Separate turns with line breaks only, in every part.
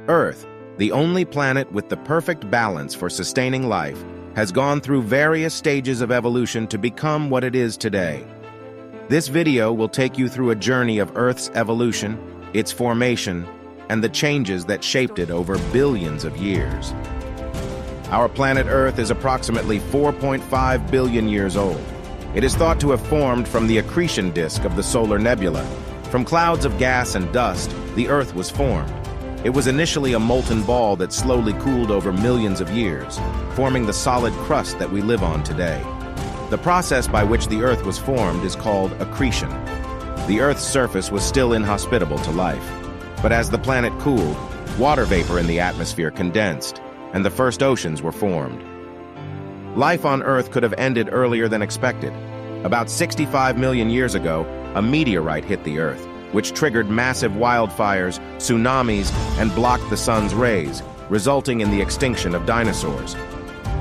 Earth, the only planet with the perfect balance for sustaining life, has gone through various stages of evolution to become what it is today. This video will take you through a journey of Earth's evolution, its formation, and the changes that shaped it over billions of years. Our planet Earth is approximately 4.5 billion years old. It is thought to have formed from the accretion disk of the solar nebula. From clouds of gas and dust, the Earth was formed. It was initially a molten ball that slowly cooled over millions of years, forming the solid crust that we live on today. The process by which the Earth was formed is called accretion. The Earth's surface was still inhospitable to life, but as the planet cooled, water vapor in the atmosphere condensed, and the first oceans were formed. Life on Earth could have ended earlier than expected. About 65 million years ago, a meteorite hit the Earth, which triggered massive wildfires, tsunamis, and blocked the sun's rays, resulting in the extinction of dinosaurs.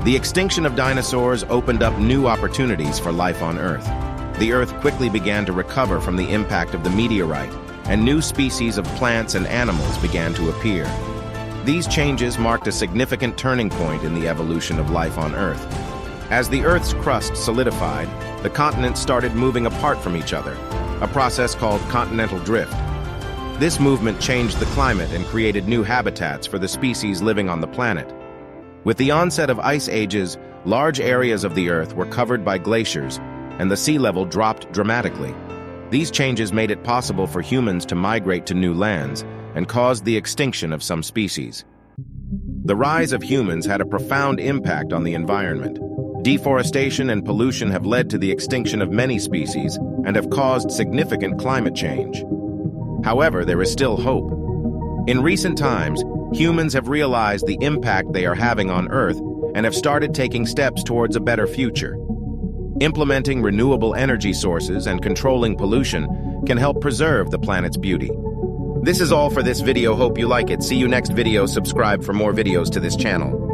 The extinction of dinosaurs opened up new opportunities for life on Earth. The Earth quickly began to recover from the impact of the meteorite, and new species of plants and animals began to appear. These changes marked a significant turning point in the evolution of life on Earth. As the Earth's crust solidified, the continents started moving apart from each other, a process called continental drift. This movement changed the climate and created new habitats for the species living on the planet. With the onset of ice ages, large areas of the Earth were covered by glaciers, and the sea level dropped dramatically. These changes made it possible for humans to migrate to new lands and caused the extinction of some species. The rise of humans had a profound impact on the environment. Deforestation and pollution have led to the extinction of many species and have caused significant climate change. However, there is still hope. In recent times, humans have realized the impact they are having on Earth and have started taking steps towards a better future. Implementing renewable energy sources and controlling pollution can help preserve the planet's beauty. This is all for this video. Hope you like it. See you next video. Subscribe for more videos to this channel.